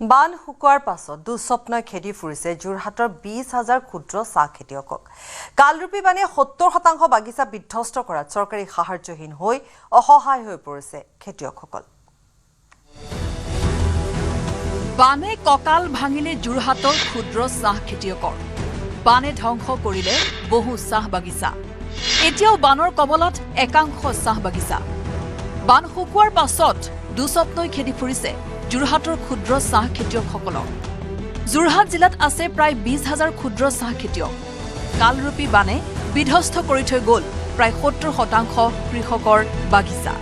বান শুকোৱাৰ পাছত দুঃস্বপ্নই খেদি ফুৰিছে যোৰহাটৰ 20,000 ক্ষুদ্ৰ চাহ খেতিয়কক। কালৰূপী বানে 70% বাগিচা বিধ্বস্ত কৰাত চৰকাৰী সাহায্যহীন হৈ অসহায় হৈ পৰিছে খেতিয়কসকল। বানে কঁকাল ভাঙিলে যোৰহাটৰ ক্ষুদ্ৰ চাহ খেতিয়কৰ। বানে ধ্বংস কৰিলে বহু চাহ বাগিচা। এতিয়াও বানৰ কবলত একাংশ চাহ বাগিচা। বান শুকোৱাৰ পাছত দুঃস্বপ্নই খেদি ফুৰিছে যোৰহাটৰ ক্ষুদ্ৰ চাহ খেতিয়কসকলক। যোৰহাট জিলাত আছে প্ৰায় 20,000 ক্ষুদ্ৰ চাহ খেতিয়ক। কালৰূপী বানে বিধ্বস্ত কৰি থৈ গ'ল প্ৰায় 70% কৃষকৰ বাগিচা।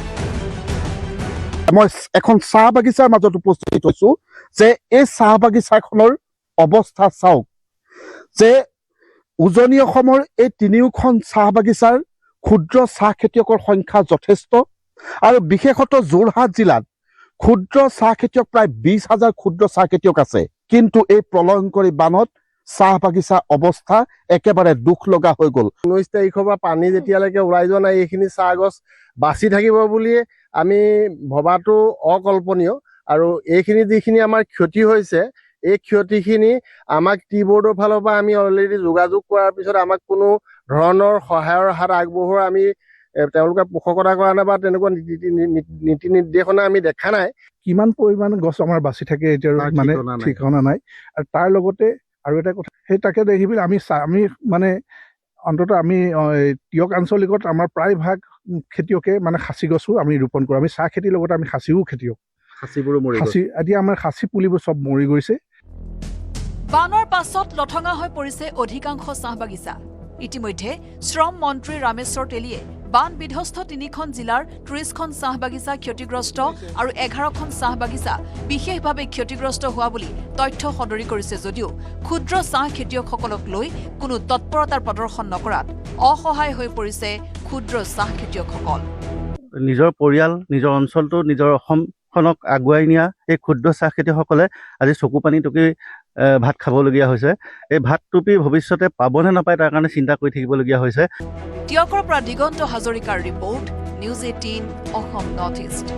মই এখন চাহ বাগিচাৰ মাজত উপস্থিত হৈছো যে এই চাহ বাগিচাখনৰ অৱস্থা চাওক, যে উজনি অসমৰ এই তিনিওখন চাহ বাগিচাৰ ক্ষুদ্ৰ চাহ খেতিয়কৰ সংখ্যা যথেষ্ট, আৰু বিশেষতঃ যোৰহাট জিলাত ক্ষুদ্ৰ চাহ খেতিয়ক প্ৰায় 20,000 ক্ষুদ্ৰ চাহ খেতিয়ক আছে। কিন্তু এই প্ৰলয়ংকৰী বানত চাহ বাগিচা অৱস্থা একেবাৰে দুখ লগা হৈ গ'ল। 19 তাৰিখৰ পৰা পানী যেতিয়ালৈকে ওলাই যোৱা নাই, এইখিনি চাহ গছ বাচি থাকিব বুলিয়ে আমি ভবাটো অকল্পনীয়। আৰু এইখিনি যিখিনি আমাৰ ক্ষতি হৈছে, এই ক্ষতিখিনি আমাক টি বৰ্ডৰ ফালৰ পৰা আমি অলৰেডি যোগাযোগ কৰাৰ পিছত আমাক কোনো ধৰণৰ সহায়ৰ হাত আগবঢ়োৱা আমি তেওঁলোকে পোষকতা কৰা নাই বা তেনেকুৱা নীতি নিৰ্দেশনা আমি দেখা নাই। কিমান পৰিমাণৰ গছ আমাৰ বাচি থাকে এতিয়া মানে ঠিকনা নাই। আৰু তাৰ লগতে আৰু এটা কথা, সেই তাকে দেখিবলৈ আমি মানে অন্ততঃ আমি টিয়ক আঞ্চলিকত আমাৰ প্ৰায়ভাগ খেতিয়কে মানে খাচী গছো আমি ৰোপণ কৰোঁ। আমি চাহ খেতিৰ লগতে আমি খাচীও খেতিয়ক। এতিয়া আমাৰ খাচী পুলিবোৰ চব মৰি গৈছে। বানৰ পাছত লঠঙা হৈ পৰিছে অধিকাংশ চাহ বাগিচা। ইতিমধ্যে শ্ৰম মন্ত্ৰী ৰামেশ্বৰ তেলীয়ে বান বিধ্বস্ত 3খন জিলাৰ 30খন চাহ বাগিচা ক্ষতিগ্ৰস্ত আৰু 11খন চাহ বাগিচা বিশেষভাৱে ক্ষতিগ্ৰস্ত হোৱা বুলি তথ্য সদৰি কৰিছে যদিও ক্ষুদ্ৰ চাহ খেতিয়কসকলক লৈ কোনো তৎপৰতাৰ প্ৰদৰ্শন নকৰাত অসহায় হৈ পৰিছে ক্ষুদ্ৰ চাহ খেতিয়কসকল। নিজৰ পৰিয়াল, নিজৰ অঞ্চলটো, নিজৰ অসমখনক আগুৱাই নিয়া এই ক্ষুদ্ৰ চাহ খেতিয়কসকলে আজি চকু পানী টুকি ভাত খাবলগীয়া হৈছে। এই ভাত টুপি ভৱিষ্যতে পাবনে নাপায় তাৰ কাৰণে চিন্তা কৰি থাকিবলগীয়া হৈছে। টিয়কৰ পৰা দিগন্ত হাজৰিকাৰ report, news 18 Assam north east.